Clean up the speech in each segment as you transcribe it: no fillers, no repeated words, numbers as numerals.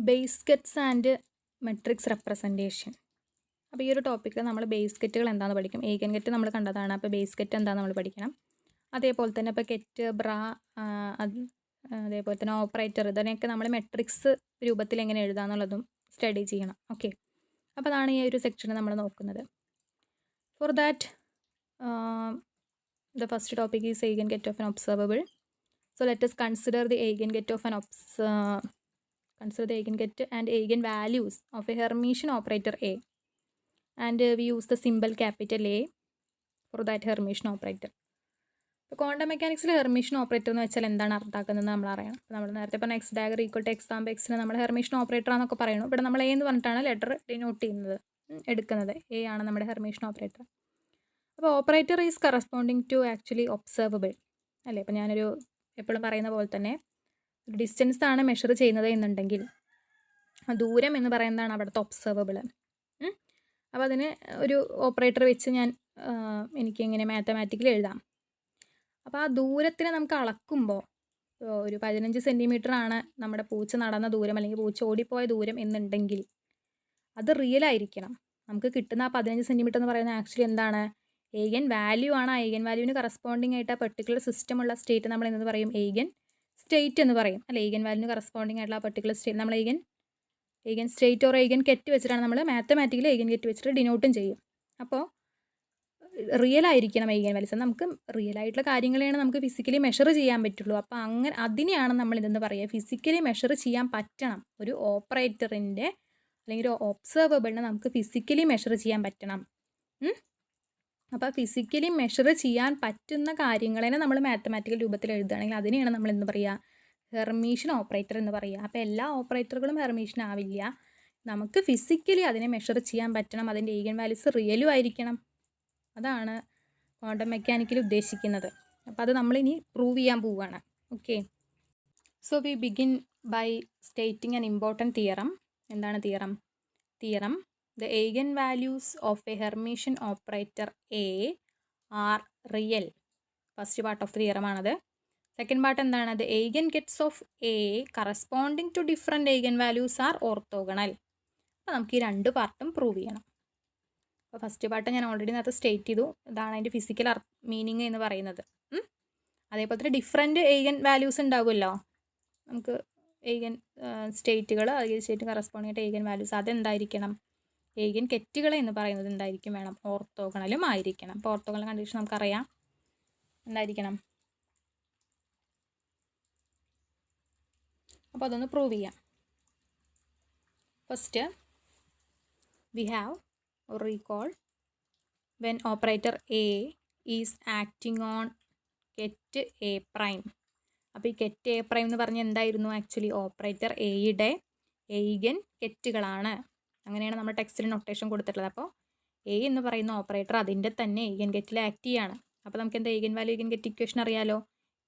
ബേസ്കറ്റ്സ് and matrix representation. അപ്പോൾ ഈ ഒരു ടോപ്പിക്കിൽ നമ്മൾ ബേസ്കറ്റുകൾ എന്താണെന്ന് പഠിക്കും. ഏഗൻ ഗെറ്റ് നമ്മൾ കണ്ടതാണ്. അപ്പോൾ ബേസ്കറ്റ് എന്താണെന്ന് നമ്മൾ പഠിക്കണം. അതേപോലെ തന്നെ ഇപ്പോൾ കെറ്റ്, ബ്രാ, അതേപോലെ തന്നെ ഓപ്പറേറ്റർ, ഇതിനെയൊക്കെ നമ്മൾ മെട്രിക്സ് രൂപത്തിൽ എങ്ങനെ എഴുതാമെന്നുള്ളതും സ്റ്റഡി ചെയ്യണം. ഓക്കെ, അപ്പോൾ അതാണ് ഈ ഒരു സെക്ഷനിൽ നമ്മൾ നോക്കുന്നത്. For that the first topic is ഏഗൻ ket of N observable. So let us consider the eigenget of an consider the eigenget and eigenvalues of a Hermitian operator A, and we use the symbol capital A for that Hermitian operator. ഇപ്പോൾ quantum മെക്കാനിക്സിൽ Hermitian operator എന്ന് വെച്ചാൽ എന്താണ് അർത്ഥമാക്കുന്നത് നമ്മൾ അറിയണം. നമ്മൾ നേരത്തെ പറഞ്ഞ X dagger equal to X ആകുമ്പോൾ എക്സിന് നമ്മൾ ഹെർമീഷ്യൻ ഓപ്പറേറ്റർ ആണെന്നൊക്കെ പറയുന്നു. ഇവിടെ നമ്മൾ എ എന്ന് പറഞ്ഞിട്ടാണ് ലെറ്റർ ഡിനോട്ട് ചെയ്യുന്നത്, എടുക്കുന്നത്. എ ആണ് നമ്മുടെ ഹെർമീഷ്യൻ ഓപ്പറേറ്റർ. അപ്പോൾ operator is corresponding to actually observable അല്ലേ. ഇപ്പോൾ ഞാനൊരു എപ്പോഴും പറയുന്ന പോലെ തന്നെ ഡിസ്റ്റൻസ് ആണ് മെഷർ ചെയ്യുന്നത് എന്നുണ്ടെങ്കിൽ ദൂരം എന്ന് പറയുന്നതാണ് അവിടുത്തെ ഒബ്സർവബിൾ. അപ്പോൾ അതിന് ഒരു ഓപ്പറേറ്റർ വെച്ച് ഞാൻ എനിക്കിങ്ങനെ മാത്തമാറ്റിക്കലി എഴുതാം. അപ്പോൾ ആ ദൂരത്തിനെ നമുക്ക് അളക്കുമ്പോൾ ഒരു 15 സെൻറ്റിമീറ്റർ ആണ് നമ്മുടെ പൂച്ച നടന്ന ദൂരം അല്ലെങ്കിൽ പൂച്ച ഓടിപ്പോയ ദൂരം എന്നുണ്ടെങ്കിൽ അത് റിയൽ ആയിരിക്കണം. നമുക്ക് കിട്ടുന്ന ആ 15 സെൻറ്റിമീറ്റർ എന്ന് പറയുന്നത് ആക്ച്വലി എന്താണ്, ഏഗൻ വാല്യൂ ആണ്. ആ ഏഗൻ വാല്യൂവിന് കറസ്പോണ്ടിങ് ആയിട്ട് ആ പെർട്ടിക്കുലർ സിസ്റ്റം ഉള്ള സ്റ്റേറ്റ് നമ്മൾ എന്ന് പറയും, ഏഗൻ സ്റ്റേറ്റ് എന്ന് പറയും അല്ലെ. ഏഗൻ വാല്യൂവിന് കറസ്പോണ്ടിങ് ആയിട്ടുള്ള ആ പെർട്ടിക്കുലർ സ്റ്റേറ്റ് നമ്മൾ ഏഗൻ സ്റ്റേറ്റ് ഓർ ഏഗൻ കെറ്റ് വെച്ചിട്ടാണ് നമ്മൾ മാത്തമാറ്റിക്കലി ഏഗൻ കെറ്റ് വെച്ചിട്ട് ഡിനോട്ടും ചെയ്യും. അപ്പോൾ റിയൽ ആയിരിക്കണം ഏഗൻ വാല്യൂസ്. നമുക്ക് റിയൽ ആയിട്ടുള്ള കാര്യങ്ങളെയാണ് നമുക്ക് ഫിസിക്കലി മെഷർ ചെയ്യാൻ പറ്റുള്ളൂ. അപ്പോൾ അങ്ങനെ അതിനെയാണ് നമ്മൾ ഇതെന്ന് പറയുക, ഫിസിക്കലി മെഷർ ചെയ്യാൻ പറ്റണം. ഒരു ഓപ്പറേറ്ററിൻ്റെ അല്ലെങ്കിൽ ഒരു ഒബ്സർവബിളിനെ നമുക്ക് ഫിസിക്കലി മെഷർ ചെയ്യാൻ പറ്റണം. അപ്പോൾ ഫിസിക്കലി മെഷർ ചെയ്യാൻ പറ്റുന്ന കാര്യങ്ങളെ നമ്മൾ മാത്തമാറ്റിക്കൽ രൂപത്തിൽ എഴുതുകയാണെങ്കിൽ അതിനെയാണ് നമ്മൾ എന്ന് പറയുക, ഹെർമീഷ്യൻ ഓപ്പറേറ്റർ എന്ന് പറയുക. അപ്പോൾ എല്ലാ ഓപ്പറേറ്ററുകളും ഹെർമീഷ്യൻ ആവില്ല. നമുക്ക് ഫിസിക്കലി അതിനെ മെഷർ ചെയ്യാൻ പറ്റണം. അതിൻ്റെ ഏഗൻ വാല്യൂസ് റിയലും ആയിരിക്കണം. അതാണ് ക്വാണ്ടം മെക്കാനിക്കൽ ഉദ്ദേശിക്കുന്നത്. അപ്പോൾ അത് നമ്മളിനി പ്രൂവ് ചെയ്യാൻ പോവുകയാണ്. Okay, so we begin by stating an important theorem. എന്താണ് theorem? The eigenvalues of a Hermitian operator A are real. First part of the theorem ആണത്. സെക്കൻഡ് പാർട്ട് എന്താണ്, the eigengets of A corresponding to different eigenvalues are orthogonal. അപ്പോൾ നമുക്ക് ഈ രണ്ട് പാർട്ടും prove ചെയ്യണം. അപ്പോൾ ഫസ്റ്റ് പാർട്ട് ഞാൻ ഓൾറെഡി നേരത്തെ സ്റ്റേറ്റ് ചെയ്തു, ഇതാണ് അതിൻ്റെ ഫിസിക്കൽ മീനിങ് എന്ന് പറയുന്നത്. അതേപോലെ തന്നെ ഡിഫറെൻറ്റ് ഏഗൻ വാല്യൂസ് ഉണ്ടാവുമല്ലോ നമുക്ക്, ഏഗൻ സ്റ്റേറ്റുകൾ, ഏഗൻ സ്റ്റേറ്റ് കറസ്പോണ്ടിങ് ആയിട്ട് ഏഗൻ വാല്യൂസ്, അതെന്തായിരിക്കണം, ഏഗൻ കെറ്റുകൾ എന്ന് പറയുന്നത് എന്തായിരിക്കും വേണം, ഓർത്തോഗണലും ആയിരിക്കണം. അപ്പോൾ ഓർത്തോഗണൽ കണ്ടീഷൻ നമുക്കറിയാം എന്തായിരിക്കണം. അപ്പോൾ അതൊന്ന് പ്രൂവ് ചെയ്യാം. First we have recall when operator A is acting on ket a prime. അപ്പോൾ ഈ കെറ്റ് എ പ്രൈം എന്ന് പറഞ്ഞാൽ എന്തായിരുന്നു, ആക്ച്വലി ഓപ്പറേറ്റർ എയുടെ ഏഗൻ കെറ്റുകളാണ്. അങ്ങനെയാണ് നമ്മൾ ടെക്സ്റ്റിൽ നൊട്ടേഷൻ കൊടുത്തിട്ടുള്ളത്. അപ്പോൾ എ എന്ന് പറയുന്ന ഓപ്പറേറ്റർ അതിൻ്റെ തന്നെ ഏഗൻ ഗെറ്റിൽ ആക്ട് ചെയ്യാണ്. അപ്പോൾ നമുക്ക് എന്താ eigenvalue eigenket equation അറിയാലോ.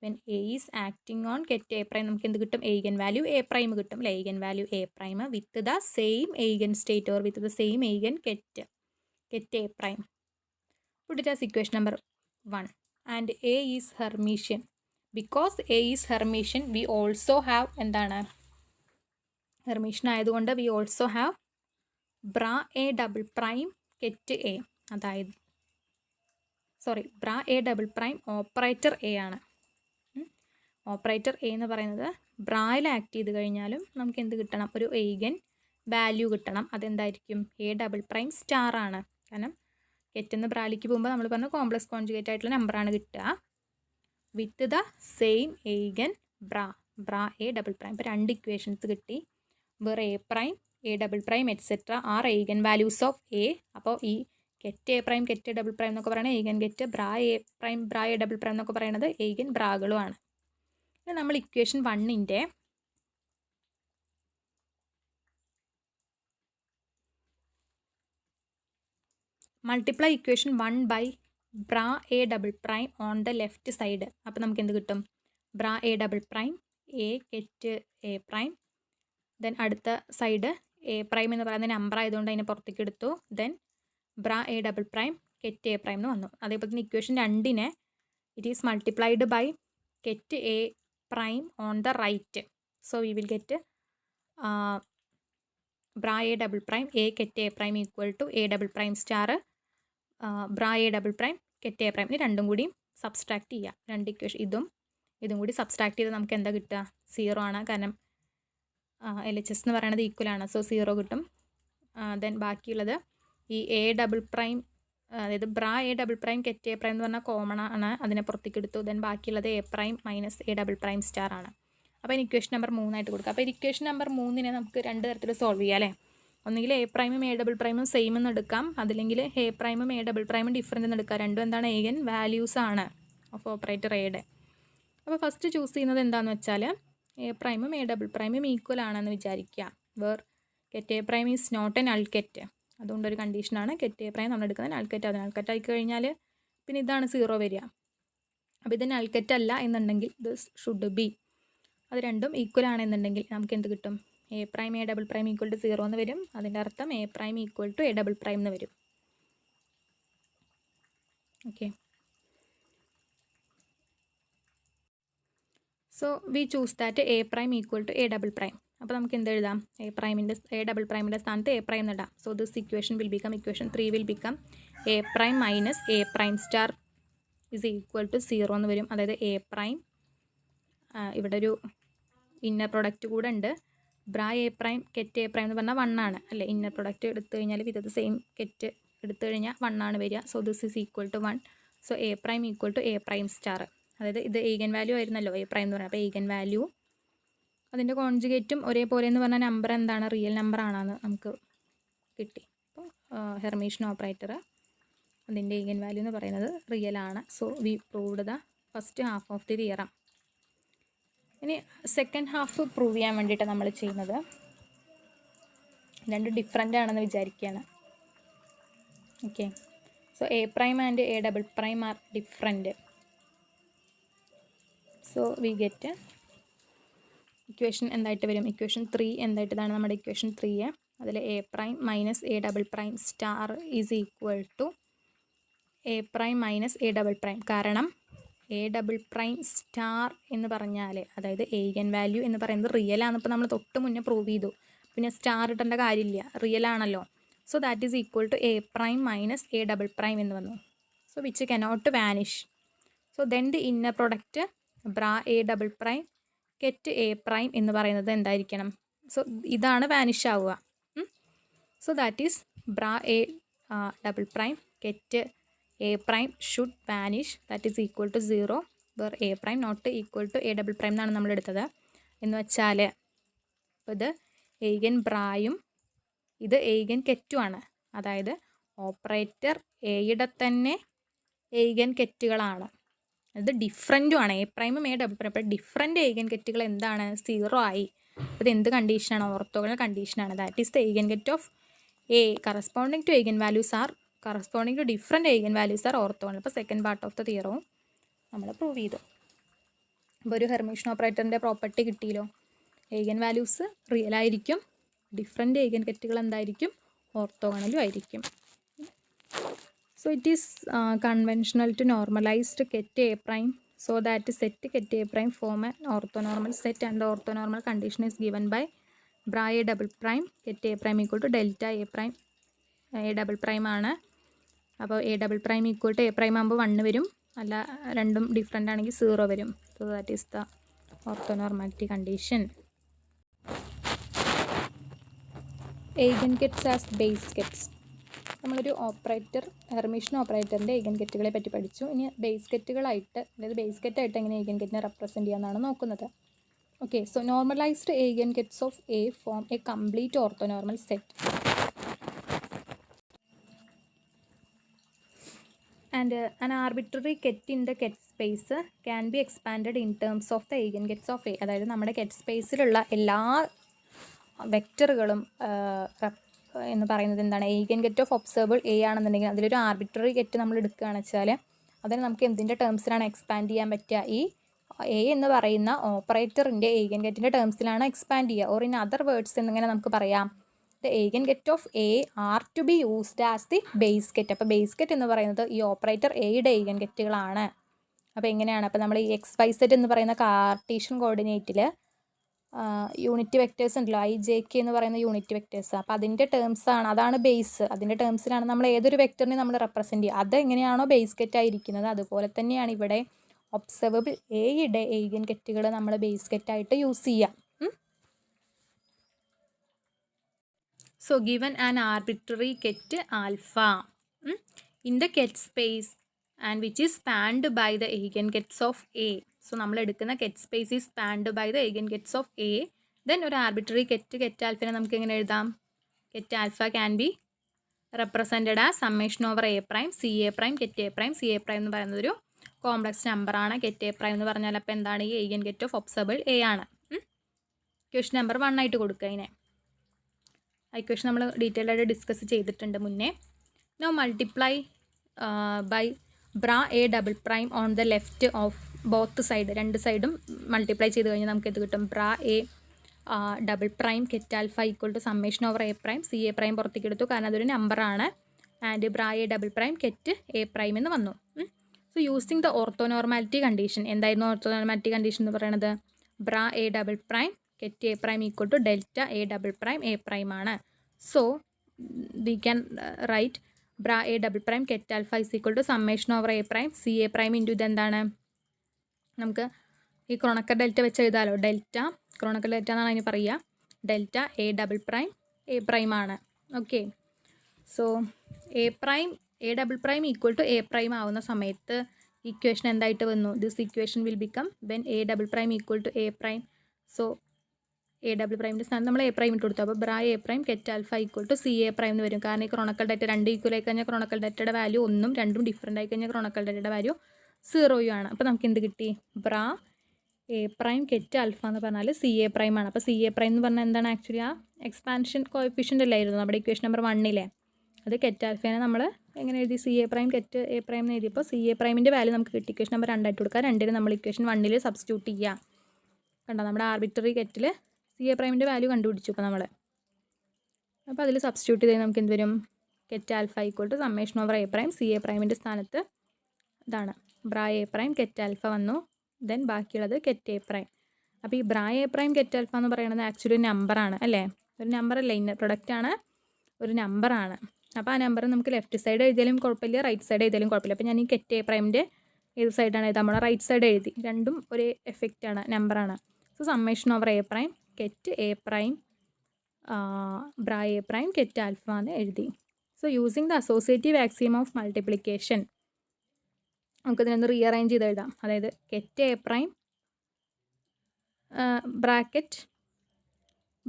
When A is acting on ket a prime നമുക്ക് എന്ത് കിട്ടും, ഏഗൻ വാല്യൂ എ പ്രൈം കിട്ടും അല്ലേ. Eigenvalue a prime with the same eigenstate or with the same eigenket a prime. Put it as equation number 1. And A is Hermitian. Because A is Hermitian we also have എന്താണ്, Hermitian ആയതുകൊണ്ട് we also have bra a double prime ket a. അതായത് bra a double prime operator A ആണ്. Operator A എന്ന് പറയുന്നത് ബ്രായിൽ act ചെയ്ത് കഴിഞ്ഞാലും നമുക്ക് എന്ത് കിട്ടണം, ഒരു ഏഗൻ വാല്യൂ കിട്ടണം. അതെന്തായിരിക്കും, എ ഡബിൾ പ്രൈം സ്റ്റാർ ആണ്. കാരണം കെറ്റെന്ന് ബ്രാലിക്ക് പോകുമ്പോൾ നമ്മൾ പറഞ്ഞ കോംപ്ലക്സ് കോൺജുഗേറ്റ് ആയിട്ടുള്ള നമ്പറാണ് കിട്ടുക with the same eigenbra a double prime. ഇപ്പോൾ രണ്ട് ഇക്വേഷൻസ് കിട്ടി, വേറെ a prime a double prime etcetera are eigenvalues of A. അപ്പോൾ ഈ ket a prime ket double prime എന്നൊക്കെ പറയുന്നത് eigenket, bra A prime bra a double prime എന്നൊക്കെ പറയുന്നത് ഏഗൻ ബ്രാകളുമാണ്. ഇനി നമ്മൾ ഇക്വേഷൻ 1ൻ്റെ multiply equation 1 by bra a double prime on the left side. അപ്പോൾ നമുക്ക് എന്ത് കിട്ടും, bra a double prime A ket a prime, then അടുത്ത സൈഡ് എ പ്രൈം എന്ന് പറയുന്ന നമ്പർ ആയതുകൊണ്ട് അതിനെ പുറത്തേക്ക് എടുത്തു, then bra a double prime ket a prime എന്ന് വന്നു. അതേപോലെ തന്നെ ഇക്വേഷൻ 2നെ it is multiplied by ket a prime on the right. So we will get bra a double prime A ket a prime equal to a double prime star bra a double prime ket a prime. ഇത് രണ്ടും കൂടി subtract ചെയ്യുക. രണ്ട് equation ഇതും കൂടി subtract ചെയ്ത് നമുക്ക് എന്താ കിട്ടുക? 0 ആണ്. കാരണം LHS എന്ന് പറയുന്നത് ഈക്വൽ ആണ്. സോ 0 കിട്ടും. ദെൻ ബാക്കിയുള്ളത് ഈ എ ഡബിൾ പ്രൈം, അതായത് bra a double prime ket a prime എന്ന് പറഞ്ഞാൽ കോമൺ ആണ്, അതിനെ പുറത്തേക്ക് എടുത്തു. ദെൻ ബാക്കിയുള്ളത് a prime minus A double prime star ആണ്. അപ്പോൾ ഇനി ഇക്വേഷൻ നമ്പർ 3 ആയിട്ട് കൊടുക്കുക. അപ്പോൾ ഇക്വേഷൻ നമ്പർ 3 നമുക്ക് രണ്ട് തരത്തിൽ സോൾവ് ചെയ്യാം അല്ലേ? ഒന്നുകിൽ എ പ്രൈമും എ ഡബിൾ പ്രൈമും സെയിം എന്ന് എടുക്കാം, അതല്ലെങ്കിൽ എ പ്രൈമും എ ഡബിൾ പ്രൈമും ഡിഫറൻറ്റ് എന്ന് എടുക്കാം. രണ്ടും എന്താണ്? ഏഗൻ വാല്യൂസ് ആണ് ഓഫ് ഓപ്പറേറ്റർ എയുടെ. അപ്പോൾ ഫസ്റ്റ് ചൂസ് ചെയ്യുന്നത് എന്താണെന്ന് വെച്ചാൽ എ പ്രൈമും എ ഡബിൾ പ്രൈമും ഈക്വൽ ആണെന്ന് വിചാരിക്കുക. Where ket a prime is not an null ket. അതുകൊണ്ടൊരു കണ്ടീഷനാണ് കെറ്റ് എ പ്രൈം നമ്മൾ എടുക്കുന്നത് അൾക്കെറ്റ്. അതിന് അൾക്കെറ്റ് ആയി കഴിഞ്ഞാൽ പിന്നെ ഇതാണ് 0 വരിക. അപ്പോൾ ഇതിന് അൾക്കെറ്റ് അല്ല എന്നുണ്ടെങ്കിൽ ദിസ് ഷുഡ് ബി. അത് രണ്ടും ഈക്വൽ ആണെന്നുണ്ടെങ്കിൽ നമുക്ക് എന്ത് കിട്ടും? A prime a double prime equal to 0 എന്ന് വരും. അതിൻ്റെ അർത്ഥം a prime equal to a double prime എന്ന് വരും. Okay, so we choose that a prime equal to a double prime. അപ്പോൾ നമുക്ക് എന്ത് എഴുതാം? എ ഡബിൾ പ്രൈമിൻ്റെ സ്ഥാനത്ത് എ പ്രൈം എന്നിടാം. So this equation will become, equation 3 will become a prime minus a prime star is equal to 0 എന്ന് വരും. അതായത് എ പ്രൈം, ഇവിടെ ഒരു ഇന്നർ പ്രൊഡക്റ്റ് കൂടെ ഉണ്ട്. ബ്രാ A prime ket a prime എന്ന് പറഞ്ഞാൽ 1 ആണ് അല്ലേ? ഇന്നർ പ്രൊഡക്റ്റ് എടുത്തു കഴിഞ്ഞാൽ വിത്ത് ദ സെയിം കെറ്റ് എടുത്തു കഴിഞ്ഞാൽ 1 ആണ് വരിക. So this is equal to 1. So A prime equal to A prime star. അതായത് ഇത് ഈഗൻ വാല്യൂ ആയിരുന്നല്ലോ എ പ്രൈം എന്ന് പറഞ്ഞാൽ. അപ്പോൾ ഈഗൻ വാല്യൂ അതിൻ്റെ കോൺജുഗേറ്റും ഒരേപോലെ എന്ന് പറഞ്ഞാൽ നമ്പർ എന്താണ്? റിയൽ നമ്പർ ആണെന്ന് നമുക്ക് കിട്ടി. അപ്പോൾ ഹെർമീഷൻ ഓപ്പറേറ്റർ അതിൻ്റെ ഈഗൻ വാല്യൂ എന്ന് പറയുന്നത് റിയൽ ആണ്. So V proved the first half of the theorem. ഇനി സെക്കൻഡ് ഹാഫ് പ്രൂവ് ചെയ്യാൻ വേണ്ടിയിട്ട് നമ്മൾ ചെയ്യുന്നത് രണ്ട് ഡിഫറൻ്റ് ആണെന്ന് വിചാരിക്കുകയാണ്. Okay, so A prime and A double prime R different. So we get equation എന്തായിട്ട് വരും? ഇക്വേഷൻ 3 എന്തായിട്ട്? ഇതാണ് നമ്മുടെ ഇക്വേഷൻ 3. അതിൽ A prime minus A double prime star is equal to A prime minus A double prime. കാരണം A double prime star എന്ന് പറഞ്ഞാൽ, അതായത് ഏഗൻ വാല്യൂ എന്ന് പറയുന്നത് റിയൽ ആണ്. ഇപ്പോൾ നമ്മൾ തൊട്ട് മുന്നേ പ്രൂവ് ചെയ്തു, പിന്നെ സ്റ്റാർ ഇട്ടേണ്ട കാര്യമില്ല, റിയൽ ആണല്ലോ. So that is equal to A prime minus A double prime എന്ന് വന്നു. So which cannot vanish. So then the inner product bra a double prime ket a prime എന്ന് പറയുന്നത് എന്തായിരിക്കണം? സോ ഇതാണ് വാനിഷ് ആവുക. So that is bra a double prime ket a prime should vanish. That is equal to 0 where a prime not equal to a double prime എന്നാണ് നമ്മൾ എടുത്തത്. എന്ന് വെച്ചാൽ ഇപ്പോൾ ഇത് ഏഗൻ ബ്രായും ഇത് ഏഗൻ കെറ്റുമാണ്. അതായത് ഓപ്പറേറ്റർ എയുടെ തന്നെ ഏഗൻ കെറ്റുകളാണ്. അത് ഡിഫറൻറ്റുമാണ്. എ പ്രൈമും എ ഡബിൾ പ്രൈം. അപ്പോൾ ഡിഫറൻറ്റ് ഏഗൻ കെറ്റുകൾ എന്താണ്? 0 ആയി. ഇത് എന്ത് കണ്ടീഷനാണ്? ഓർത്തോഗണൽ കണ്ടീഷനാണ്. That is the eigenket of A corresponding to eigenvalues are corresponding to different eigenvalues are orthogonal. അപ്പോൾ സെക്കൻഡ് പാർട്ട് ഓഫ് ദ തിയറവും നമ്മൾ പ്രൂവ് ചെയ്തു. അപ്പോൾ ഒരു ഹെർമീഷൻ ഓപ്പറേറ്ററിൻ്റെ പ്രോപ്പർട്ടി കിട്ടിയല്ലോ. ഏഗൻ വാല്യൂസ് റിയൽ ആയിരിക്കും, ഡിഫറൻറ്റ് ഏഗൻ കെറ്റുകൾ എന്തായിരിക്കും? ഓർത്തോഗണലും ആയിരിക്കും. So it is conventional to normalize to ket A prime so that set ket A prime form an orthonormal set, and the orthonormal condition is given by bra A double prime ket A prime equal to delta A prime A double prime ആണ്. അപ്പോൾ A double prime equal to A prime ആകുമ്പോൾ 1 വരും, അല്ല രണ്ടും different ആണെങ്കിൽ 0 വരും. So that is the orthonormality condition. Eigengets as base gets. നമ്മളൊരു operator Hermitian ഓപ്പറേറ്ററിൻ്റെ ഏഗൻ ഗെറ്റുകളെ പറ്റി പഠിച്ചു. ഇനി ബേസ് ഗെറ്റുകളായിട്ട്, അതായത് ബേസ് ഗെറ്റായിട്ട് എങ്ങനെ ഏഗൻ ഗെറ്റിനെ റെപ്രസെൻറ്റ് ചെയ്യാമെന്നാണ് നോക്കുന്നത്. Okay, so normalised ഏഗൻ gets of A form A complete orthonormal set and an arbitrary ket in the ket space can be expanded in terms of the eigengets of A. അതായത് നമ്മുടെ ket സ്പേസിലുള്ള എല്ലാ വെക്റ്ററുകളും എന്ന് പറയുന്നത് എന്താണ്? ഏഗൻ ket of observable A ആണെന്നുണ്ടെങ്കിൽ അതിലൊരു arbitrary get നമ്മൾ എടുക്കുകയാണെന്ന് വെച്ചാൽ അതിന് നമുക്ക് എന്തിൻ്റെ ടേംസിലാണ് എക്സ്പാൻഡ് ചെയ്യാൻ പറ്റുക? ഈ എ എന്ന് പറയുന്ന ഓപ്പറേറ്ററിൻ്റെ ഏഗൻ ഗെറ്റിൻ്റെ ടേംസിലാണ് എക്സ്പാൻഡ് ചെയ്യുക. ഓർ ഇൻ അതർ വേർഡ്സ് എന്നിങ്ങനെ നമുക്ക് പറയാം, the eigen ket of A are to be used as the base ket. അപ്പോൾ ബേസ് ഗെറ്റ് എന്ന് പറയുന്നത് ഈ ഓപ്പറേറ്റർ എയുടെ ഏഗൻ ഗെറ്റുകളാണ്. അപ്പോൾ എങ്ങനെയാണ്? അപ്പോൾ നമ്മൾ ഈ XYZ എന്ന് പറയുന്ന കാർട്ടീഷ്യൻ കോർഡിനേറ്റിൽ യൂണിറ്റ് വെക്റ്റേഴ്സ് ഉണ്ടല്ലോ, ഐ ജെ കെ എന്ന് പറയുന്ന യൂണിറ്റ് വെക്റ്റേഴ്സ്. അപ്പോൾ അതിൻ്റെ ടേംസാണ്, അതാണ് ബേസ്. അതിൻ്റെ ടേംസിലാണ് നമ്മൾ ഏതൊരു വെക്റ്ററിനെ നമ്മൾ റെപ്രസെൻറ്റ് ചെയ്യുക. അതെങ്ങനെയാണോ ബേസ് കെറ്റ് ആയിരിക്കുന്നത് അതുപോലെ തന്നെയാണ് ഇവിടെ ഒബ്സർവബിൾ എയുടെ എയ്ഗൻ കെറ്റുകൾ നമ്മൾ ബേസ് കെറ്റായിട്ട് യൂസ് ചെയ്യാം. So given an arbitrary ket alpha in the ket space and which is spanned by the eigengets of A. So നമ്മൾ എടുക്കുന്ന ket space is spanned by the eigengets of A. Then ഒരു arbitrary ket alpha നമുക്ക് എങ്ങനെ എഴുതാം? Ket alpha can be represented as summation over A prime, C A prime, ket A prime, C A prime എന്ന് പറയുന്നത് ഒരു complex നമ്പറാണ്. ket A prime എന്ന് പറഞ്ഞാൽ അപ്പോൾ എന്താണ്? ഈ eigengate of observable A ആണ്. ക്വസ്റ്റ്യൻ നമ്പർ 1 ആയിട്ട് കൊടുക്കുക അതിനെ. ഇക്വേഷൻ നമ്മൾ ഡീറ്റെയിൽഡ് ആയിട്ട് ഡിസ്കസ് ചെയ്തിട്ടുണ്ട് മുന്നേ. Now multiply by bra a double prime on the left of both side. രണ്ട് സൈഡും മൾട്ടിപ്ലൈ ചെയ്ത് കഴിഞ്ഞാൽ നമുക്ക് ഇത് കിട്ടും. Bra a double prime ket alpha equal to summation over A prime. C A prime പുറത്തേക്ക് എടുത്തു കാരണം അതൊരു നമ്പറാണ്. And bra a double prime ket a prime എന്ന് വന്നു. So using the orthonormality condition. എന്തായിരുന്നു ഓർത്തോനോർമാലിറ്റി കണ്ടീഷൻ എന്ന് പറയുന്നത്? Bra a double prime ket a prime equal to delta a double prime a prime ആണ്. So we can write bra a double prime ket alpha is equal to summation over A prime C A prime into ഇതെന്താണ്? നമുക്ക് ഈ ക്രോണക്കർ delta വെച്ച് എഴുതാമല്ലോ. Delta ക്രോണക്കർ delta എന്നാണ് അതിന് പറയുക. Delta a double prime a prime ആണ്. Okay, so a double prime equal to A prime ആവുന്ന സമയത്ത് ഇക്വേഷൻ എന്തായിട്ട് വന്നു? This equation will become when a double prime equal to A prime. So a double പ്രൈമിൻ്റെ സ്ഥാനം നമ്മൾ a prime ഇട്ട് കൊടുത്തു. അപ്പോൾ bra A prime ket alpha equal to c A prime എന്ന് വരും. കാരണം ഈ ക്രോണക്കൽ ഡാറ്റ രണ്ട് ഈക്വൽ ആയി കഴിഞ്ഞാൽ ക്രോണക്കൽ ഡാറ്റയുടെ വാല്യൂ 1ഉം 2ഉം ഡിഫറൻ്റ് ആയി കഴിഞ്ഞാൽ ക്രോണക്കൽ ഡാറ്റയുടെ വാല്യൂ 0 ആണ്. അപ്പോൾ നമുക്ക് എന്ത് കിട്ടി? ബ്രാ എ പ്രൈം കെറ്റ് ആൽഫ എന്ന് പറഞ്ഞാൽ സി എ പ്രൈം ആണ്. അപ്പോൾ സി എ പ്രൈം എന്ന് പറഞ്ഞാൽ എന്താണ്? ആക്ച്വലി ആ എക്സ്പാൻഷൻ കോഎഫിഷ്യൻ്റ് അല്ലായിരുന്നു നമ്മുടെ ഇക്വേഷൻ നമ്പർ 1 അത് കെറ്റ് ആൽഫേനെ നമ്മൾ എങ്ങനെ എഴുതി? C A prime ket a prime എന്ന് എഴുതിയപ്പോൾ സി എ പ്രൈമിൻ്റെ വാല്യൂ നമുക്ക് കിട്ടി. ഇക്വേഷൻ നമ്പർ 2 ആയിട്ട് കൊടുക്കുക. 2 നമ്മൾ ഇക്വേഷൻ 1 സബ്സ്റ്റിറ്റ്യൂട്ട് ചെയ്യുക. കണ്ടോ, നമ്മുടെ ആർബിട്രറി കെറ്റിൽ സി എ പ്രൈമിൻ്റെ വാല്യൂ കണ്ടുപിടിച്ചു ഇപ്പോൾ നമ്മൾ. അപ്പോൾ അതിൽ സബ്സ്റ്റിറ്റ്യൂട്ട് ചെയ്ത് നമുക്ക് എന്ത് വരും? Ket alpha equal to summation over A prime. C a പ്രൈമിൻ്റെ സ്ഥാനത്ത് ഇതാണ് bra A prime ket alpha വന്നു. ദെൻ ബാക്കിയുള്ളത് കെറ്റ് എ പ്രൈം. അപ്പോൾ ഈ bra A prime ket alpha എന്ന് പറയുന്നത് ആക്ച്വലി ഒരു നമ്പറാണ് അല്ലേ? ഒരു നമ്പറല്ല, ഇന്നർ പ്രൊഡക്റ്റാണ്, ഒരു നമ്പറാണ്. അപ്പോൾ ആ നമ്പർ നമുക്ക് ലെഫ്റ്റ് സൈഡ് എഴുതിയാലും കുഴപ്പമില്ല, റൈറ്റ് സൈഡ് എഴുതിയാലും കുഴപ്പമില്ല. അപ്പോൾ ഞാൻ ഈ കെറ്റ് എ പ്രൈമിൻ്റെ ഏത് സൈഡാണ് എഴുതുക? നമ്മൾ റൈറ്റ് സൈഡ് എഴുതി. രണ്ടും ഒരേ എഫക്റ്റാണ്, നമ്പറാണ്. So summation over A prime ket a prime bra A prime ket alpha എന്ന് എഴുതി. So using the associative axiom of multiplication നമുക്കിതിനൊന്ന് റീഅറേഞ്ച് ചെയ്ത് എഴുതാം. അതായത് ket a prime bracket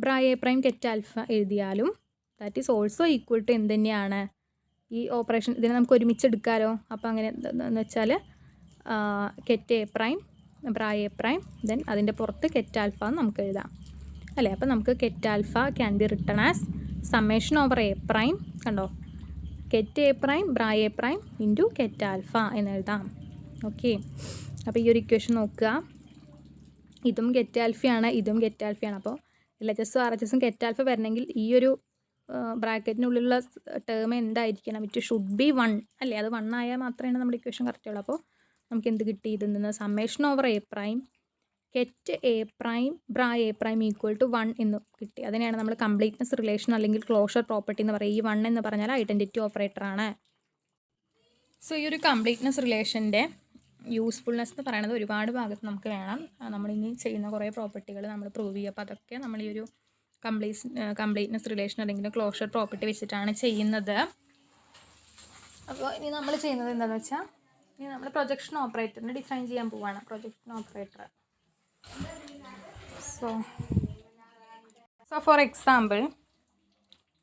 bra A prime ket alpha എഴുതിയാലും that is also equal to എന്ത് തന്നെയാണ്? ഈ ഓപ്പറേഷൻ ഇതിനെ നമുക്ക് ഒരുമിച്ച് എടുക്കാമല്ലോ. അപ്പോൾ അങ്ങനെ എന്ന് വെച്ചാൽ ket a prime bra A prime then അതിൻ്റെ പുറത്ത് കെറ്റ് ആൽഫ എന്ന് നമുക്ക് എഴുതാം അല്ലേ? അപ്പോൾ നമുക്ക് ket alpha can be written as summation over A prime. കണ്ടോ, ket a prime bra A prime into ket alpha എന്ന് എഴുതാം. ഓക്കെ, അപ്പോൾ ഈ ഒരു ഇക്വേഷൻ നോക്കുക. ഇതും കെറ്റ് ആൽഫയാണ്, ഇതും കെറ്റ് ആൽഫയാണ്. അപ്പോൾ എൽ എച്ച് എസും ആർ എച്ച് എസും കെറ്റ് ആൽഫ വരണമെങ്കിൽ ഈ ഒരു ബ്രാക്കറ്റിനുള്ളിലുള്ള ടേം എന്തായിരിക്കണം? ഇറ്റ് ഷുഡ് ബി 1 അല്ലേ? അത് 1 ആയാൽ മാത്രമേ നമ്മുടെ ഇക്വേഷൻ കറക്റ്റ് ഉള്ളൂ. അപ്പോൾ നമുക്ക് എന്ത് കിട്ടി? ഇതിൽ നിന്ന് summation over A prime ket a prime bra A prime equal to 1 എന്ന് കിട്ടി. അതിനെയാണ് നമ്മൾ കംപ്ലീറ്റ്നെസ് റിലേഷൻ അല്ലെങ്കിൽ ക്ലോഷർ പ്രോപ്പർട്ടി എന്ന് പറയുക. ഈ 1 എന്ന് പറഞ്ഞാൽ ഐഡൻറ്റിറ്റി ഓപ്പറേറ്ററാണ്. സോ ഈ ഒരു കംപ്ലീറ്റ്നെസ് റിലേഷൻ്റെ യൂസ്ഫുൾനെസ് എന്ന് പറയുന്നത് ഒരുപാട് ഭാഗത്ത് നമുക്ക് വേണം. നമ്മളിനി ചെയ്യുന്ന കുറേ പ്രോപ്പർട്ടികൾ നമ്മൾ പ്രൂവ് ചെയ്യുക. അപ്പോൾ അതൊക്കെ നമ്മൾ ഈ ഒരു കംപ്ലീറ്റ്നെസ് റിലേഷൻ അല്ലെങ്കിൽ ക്ലോഷർ പ്രോപ്പർട്ടി വെച്ചിട്ടാണ് ചെയ്യുന്നത്. അപ്പോൾ ഇനി നമ്മൾ ചെയ്യുന്നത് എന്താണെന്ന് വെച്ചാൽ ഇനി നമ്മൾ പ്രൊജക്ഷൻ ഓപ്പറേറ്ററിനെ ഡിഫൈൻ ചെയ്യാൻ പോവുകയാണ്. Projection operator. So for example,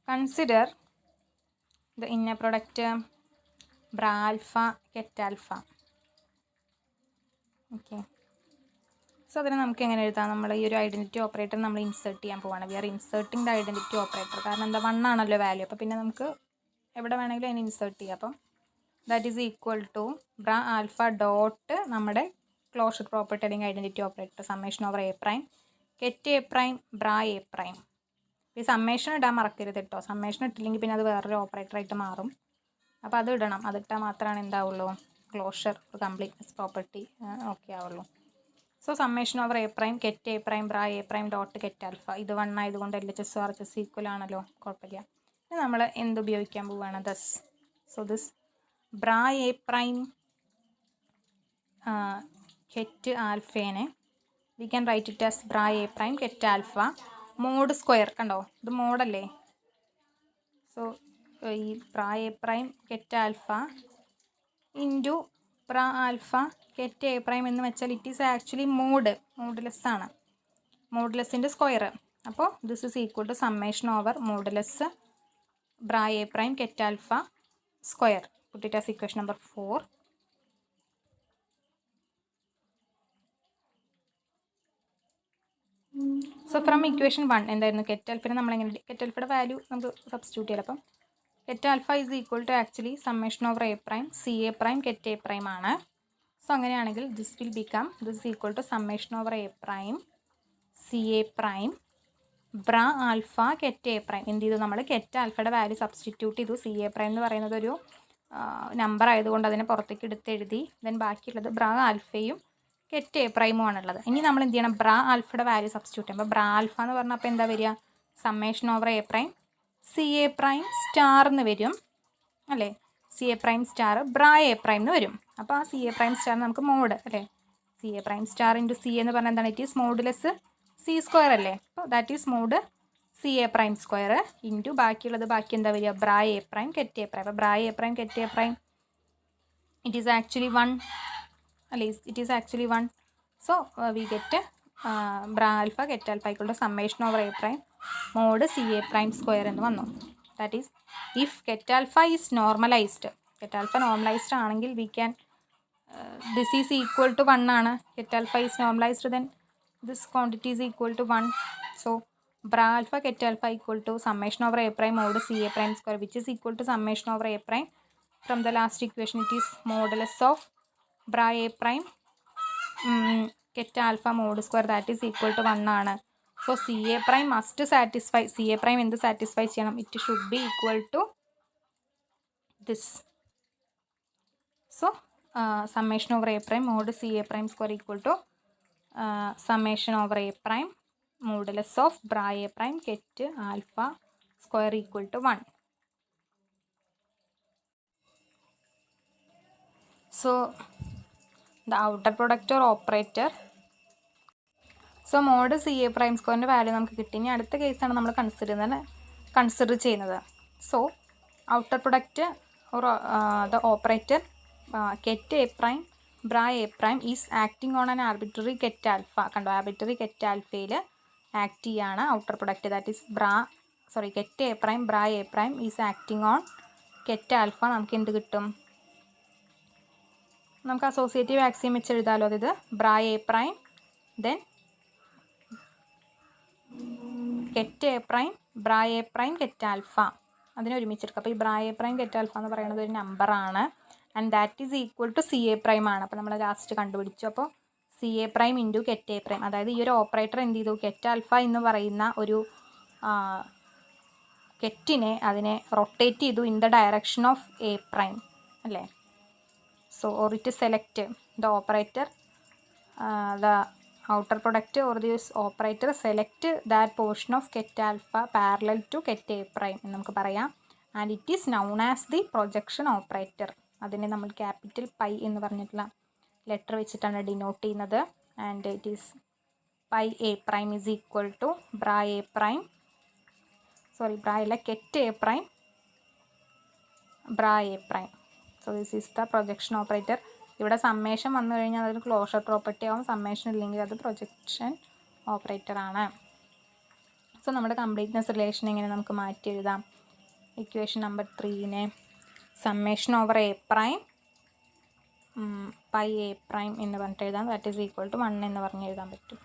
consider the inner product bra alpha ket alpha. Okay. So അതിനെ നമുക്ക് എങ്ങനെ എഴുതാം? നമ്മൾ ഈ ഒരു ഐഡൻറ്റിറ്റി ഓപ്പറേറ്റർ നമ്മൾ ഇൻസേർട്ട് ചെയ്യാൻ പോവാണ്. We are inserting the identity operator. കാരണം എന്താ? 1 ആണല്ലോ വാല്യൂ. അപ്പോൾ പിന്നെ നമുക്ക് എവിടെ വേണമെങ്കിലും അതിനെ ഇൻസേർട്ട് ചെയ്യാം. അപ്പം that is equal to bra alpha dot നമ്മുടെ ക്ലോഷർ പ്രോപ്പർട്ടി അല്ലെങ്കിൽ identity operator summation over A prime ket a prime bra A prime. ഈ സമ്മേഷൻ ഇടാൻ മറക്കരുത് കേട്ടോ. സമ്മേഷൻ ഇട്ടില്ലെങ്കിൽ പിന്നെ അത് വേറൊരു ഓപ്പറേറ്ററായിട്ട് മാറും. അപ്പോൾ അത് ഇടണം. അതിട്ടാൽ മാത്രമാണ് എന്താവുള്ളൂ? ക്ലോഷർ കംപ്ലീറ്റ്നെസ് പ്രോപ്പർട്ടി ഓക്കെ ആവുള്ളൂ. So summation over A prime ket A prime bra A prime dot get alpha. ഇത് 1 ആയതുകൊണ്ട് LHS RHS ഈക്വൽ ആണല്ലോ, കുഴപ്പമില്ല. ഇനി നമ്മൾ എന്ത് ഉപയോഗിക്കാൻ പോവുകയാണ്? Thus. So this bra A prime ket ആൽഫേനെ we can write it as bra A prime ket alpha mod square. കണ്ടോ, ഇത് മോഡല്ലേ? സോ ഈ bra A prime ket alpha into bra alpha ket A prime എന്ന് വെച്ചാൽ it is actually modulus ആണ്, മോഡുലസിൻ്റെ square. അപ്പോൾ this is equal to summation over modulus bra A prime ket alpha square. Put it as equation number 4. So from equation 1 എന്തായിരുന്നു? Get ആൽഫിനെ നമ്മളെങ്ങനെ, get ആൽഫയുടെ value നമുക്ക് substitute ചെയ്യാം. അപ്പം ket alpha is equal to actually summation over A prime C A prime ket A prime ആണ്. So അങ്ങനെയാണെങ്കിൽ this will become this equal to summation over A prime C A prime bra alpha ket A prime. എന്ത് ചെയ്തു? നമ്മൾ ket ആൽഫയുടെ value substitute ചെയ്തു. C A prime എന്ന് പറയുന്നത് ഒരു നമ്പർ ആയതുകൊണ്ട് അതിനെ പുറത്തേക്ക് എടുത്തെഴുതി. ദെൻ ബാക്കിയുള്ളത് ബ്രാ ആൽഫയും ഗെറ്റ് എ പ്രൈമും ആണുള്ളത്. ഇനി നമ്മൾ എന്ത് ചെയ്യണം? ബ്രാ ആൽഫയുടെ വാല്യൂ സബ്സ്റ്റിറ്റ്യൂട്ട് ചെയ്യുമ്പോൾ ബ്രാ ആൽഫ എന്ന് പറഞ്ഞാൽ അപ്പോൾ എന്താ വരിക? Summation over A prime C A prime star എന്ന് വരും അല്ലേ? C A prime star bra A prime എന്ന് വരും. അപ്പോൾ ആ സി എ പ്രൈം സ്റ്റാർ നമുക്ക് മോഡ് അല്ലേ? C A prime star into c എന്ന് പറഞ്ഞാൽ എന്താണ്? It is modulus c square അല്ലേ? അപ്പോൾ that is mod C A prime square into ബാക്കിയുള്ളത് ബാക്കി എന്താ വരിക? Bra A prime ket A prime. അപ്പോൾ bra A prime ket A prime it is actually 1 അല്ലേ? It is actually 1. So we get bra alpha ket alpha equal to summation over A prime mod C A prime square എന്ന് വന്നു. That is if ket alpha is normalised, ket alpha normalised ആണെങ്കിൽ we can this is equal to 1 ആണ്. Ket alpha is normalised then this quantity is equal to 1. So bra alpha ket alpha equal to summation over A prime mod C A prime square which is equal to summation over A prime from the last equation it is modulus of bra A prime ket alpha mod square that is equal to 1 ആണ്. So C A prime must satisfy, C A prime എന്ത് satisfy ചെയ്യണം? It should be equal to this. So summation over A prime mod C A prime square equal to summation over A prime modulus of bra A prime ket alpha square equal to 1. So the outer product or operator, so mod C A prime സ്ക്വയറിൻ്റെ value നമുക്ക് കിട്ടി. ഇനി അടുത്ത കേസാണ് നമ്മൾ consider ചെയ്യുന്നത്. So outer product or the operator ket A prime bra A prime is acting on an arbitrary ket alpha. കണ്ടോ, arbitrary ket ആൽഫയിൽ ആക്ട് ചെയ്യാണ് outer product. That is ket A prime bra A prime is acting on ket alpha. നമുക്ക് എന്ത് കിട്ടും? നമുക്ക് associative axiom വെച്ച് എഴുതാമല്ലോ. അതായത് bra A prime then ket A prime bra A prime ket alpha, അതിനെ ഒരുമിച്ചെടുക്കുക. അപ്പോൾ ഈ bra A prime ket alpha എന്ന് പറയുന്നത് ഒരു നമ്പറാണ് and that is equal to c A prime ആണ്. അപ്പോൾ നമ്മൾ ലാസ്റ്റ് കണ്ടുപിടിച്ചു. അപ്പോൾ c A prime into ket A prime, അതായത് ഈ ഒരു ഓപ്പറേറ്റർ എന്ത് ചെയ്തു? ഗെറ്റ് ആൽഫ എന്ന് പറയുന്ന ഒരു അതിനെ റൊട്ടേറ്റ് ചെയ്തു in the direction of A prime അല്ലേ? So or it is select the operator, the outer product or this operator select that portion of get alpha parallel to get a prime എന്ന് നമുക്ക് പറയാം. and it is known as the projection operator. അതിനെ നമ്മൾ capital pi എന്ന് പറഞ്ഞിട്ടുള്ള letter വെച്ചിട്ടാണ് denote ചെയ്യുന്നത്. and it is pi a prime is equal to bra a prime bra അല്ല get a prime bra a prime. So this is the projection operator. ഇവിടെ summation വന്നു കഴിഞ്ഞാൽ അതൊരു ക്ലോഷർ പ്രോപ്പർട്ടി ആവും, സമ്മേഷൻ ഇല്ലെങ്കിൽ അത് പ്രൊജക്ഷൻ ഓപ്പറേറ്റർ ആണ്. So നമ്മുടെ കംപ്ലീറ്റ്നെസ് റിലേഷൻ എങ്ങനെ നമുക്ക് മാറ്റി എഴുതാം? ഇക്വേഷൻ നമ്പർ 3നെ summation over A prime pi a prime എന്ന് പറഞ്ഞിട്ട് എഴുതാം. ദാറ്റ് ഈസ് ഈക്വൽ ടു 1 എന്ന് പറഞ്ഞ് എഴുതാൻ പറ്റും.